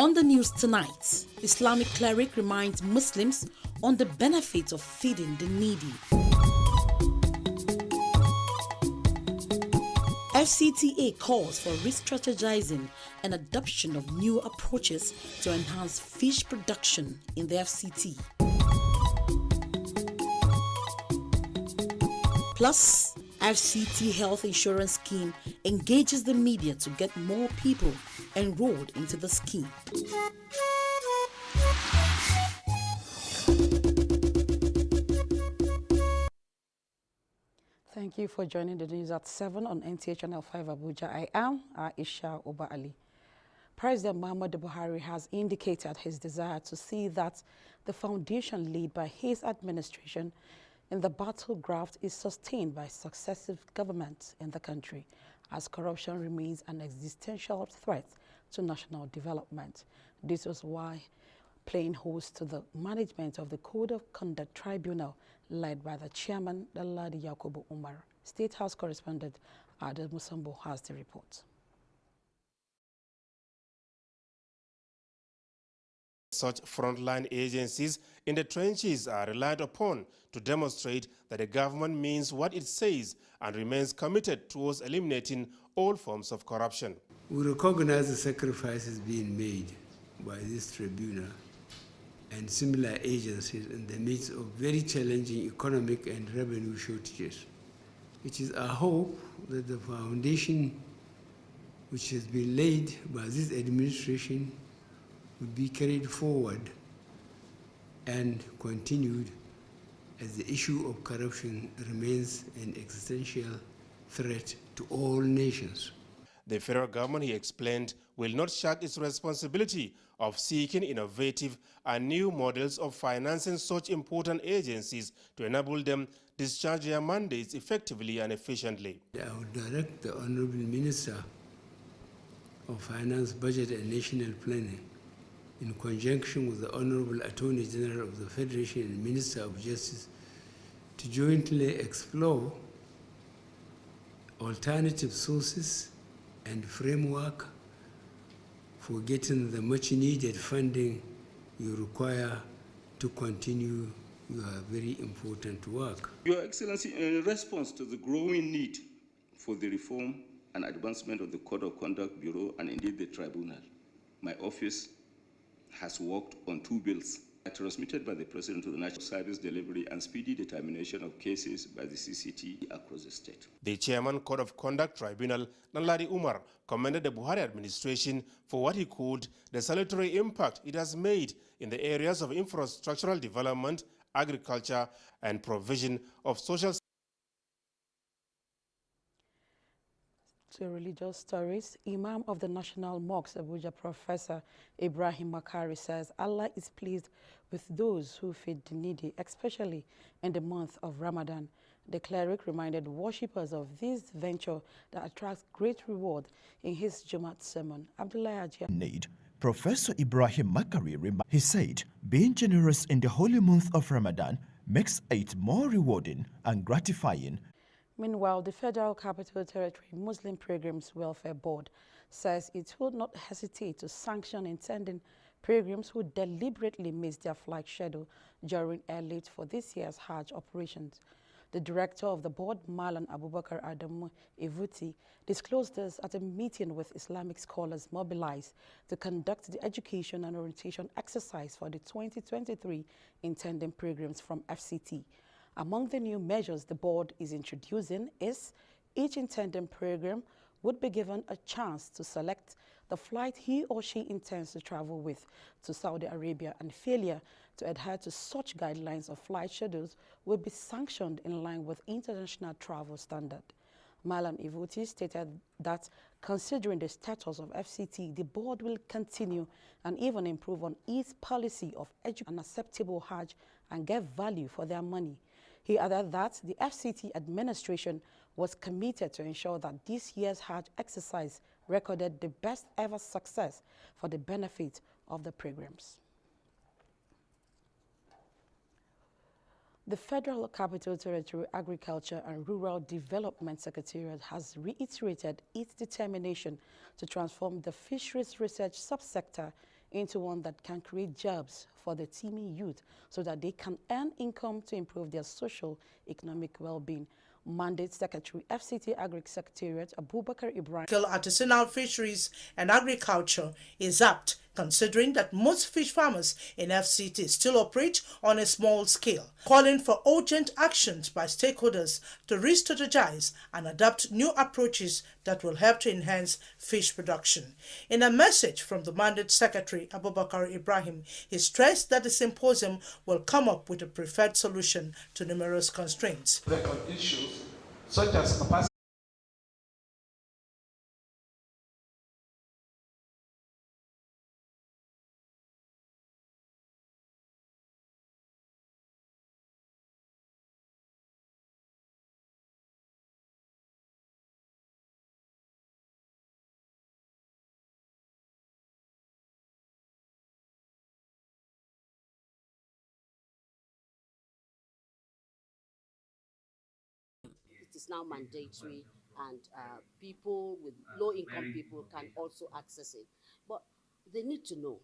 On the news tonight, Islamic cleric reminds Muslims on the benefits of feeding the needy. FCTA calls for re-strategizing and adoption of new approaches to enhance fish production in the FCT. Plus, FCT Health Insurance Scheme engages the media to get more people enrolled into the scheme. Thank you for joining the news at 7 on NTA Channel 5 Abuja. I am Aisha Oba Ali. President Muhammadu Buhari has indicated his desire to see that the foundation laid by his administration in the battleground is sustained by successive governments in the country, as corruption remains an existential threat to national development. This was why playing host to the management of the Code of Conduct Tribunal led by the chairman, Danladi Yakubu Umar. State House correspondent Adel Musambo has the report. Such frontline agencies in the trenches are relied upon to demonstrate that the government means what it says and remains committed towards eliminating all forms of corruption. We recognize the sacrifices being made by this tribunal and similar agencies in the midst of very challenging economic and revenue shortages. It is our hope that the foundation which has been laid by this administration will be carried forward and continued, as the issue of corruption remains an existential threat to all nations. The federal government, he explained, will not shirk its responsibility of seeking innovative and new models of financing such important agencies to enable them discharge their mandates effectively and efficiently. I would direct the Honorable Minister of Finance, Budget and National Planning, in conjunction with the Honorable Attorney General of the Federation and Minister of Justice, to jointly explore alternative sources and framework for getting the much needed funding you require to continue your very important work. Your Excellency, in response to the growing need for the reform and advancement of the Code of Conduct Bureau and indeed the Tribunal, my office has worked on 2 bills transmitted by the President of the National Service Delivery and speedy determination of cases by the CCT across the state. The Chairman Code of Conduct Tribunal, Danladi Umar, commended the Buhari administration for what he called the salutary impact it has made in the areas of infrastructural development, agriculture, and provision of social. To religious stories, Imam of the National Mosque, Abuja, Professor Ibrahim Makari, says Allah is pleased with those who feed the needy, especially in the month of Ramadan. The cleric reminded worshippers of this venture that attracts great reward in his Jumat sermon. Abdullah Ajia. Need. Professor Ibrahim Makari, he said, being generous in the holy month of Ramadan makes it more rewarding and gratifying. Meanwhile, the Federal Capital Territory Muslim Pilgrims Welfare Board says it will not hesitate to sanction intending pilgrims who deliberately miss their flight schedule during or late for this year's Hajj operations. The director of the board, Malan Abubakar Adamu Ivuti, disclosed this at a meeting with Islamic scholars mobilized to conduct the education and orientation exercise for the 2023 intending pilgrims from FCT. Among the new measures the board is introducing is each intending pilgrim would be given a chance to select the flight he or she intends to travel with to Saudi Arabia, and failure to adhere to such guidelines of flight schedules will be sanctioned in line with international travel standard. Malam Ivuti stated that considering the status of FCT, the board will continue and even improve on its policy of educating an acceptable Hajj and get value for their money. He added that the FCT administration was committed to ensure that this year's Hajj exercise recorded the best ever success for the benefit of the pilgrims. The Federal Capital Territory Agriculture and Rural Development Secretariat has reiterated its determination to transform the fisheries research subsector into one that can create jobs for the teeming youth so that they can earn income to improve their social economic well-being. Mandate Secretary, FCT Agric Secretariat Abubakar Ibrahim. Artisanal fisheries and agriculture is apt, considering that most fish farmers in FCT still operate on a small scale, calling for urgent actions by stakeholders to re-strategize and adapt new approaches that will help to enhance fish production. In a message from the Mandate Secretary Abubakar Ibrahim, he stressed that the symposium will come up with a preferred solution to numerous constraints. Issues such as capacity. It is now mandatory, and people with low-income people can also access it. But they need to know.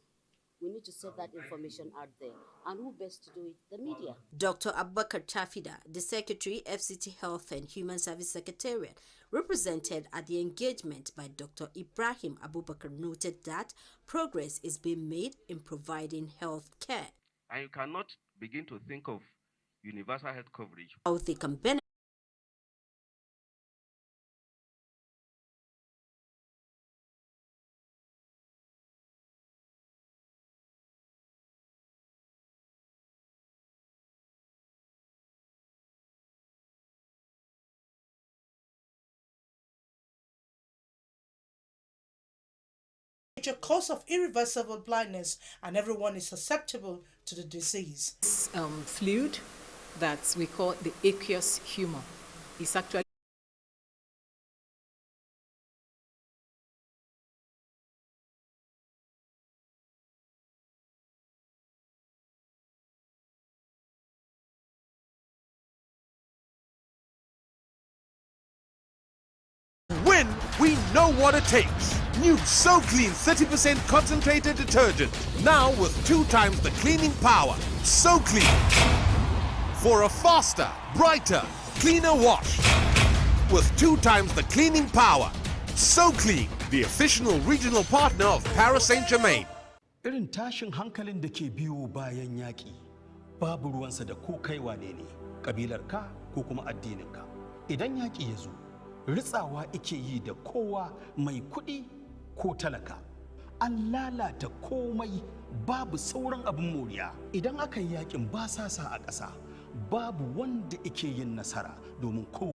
We need to set that information out there. And who best to do it? The media. Dr. Abubakar Tafida, the Secretary, FCT Health and Human Service Secretariat, represented at the engagement by Dr. Ibrahim Abubakar, noted that progress is being made in providing health care. And you cannot begin to think of universal health coverage. How they can benefit. A cause of irreversible blindness, and everyone is susceptible to the disease. This fluid that we call the aqueous humor is actually When we know what it takes. New So Clean 30% concentrated detergent. Now with 2 times the cleaning power. So Clean. For a faster, brighter, cleaner wash. With 2 times the cleaning power. So Clean, the official regional partner of Paris Saint-Germain. Irin tashin hankalin da ke biyo bayan yaƙi babu ruwansa da ko kai wane ne, ƙabilarka ko kuma addininka. Idan yaƙi ya zo, ritsawa ike yi da kowa mai kuɗi ko talaka. An lalata komai, babu sauran abin moriya. Idan aka yi yakin basasa a ƙasa, babu wanda ike yin nasara domin kowa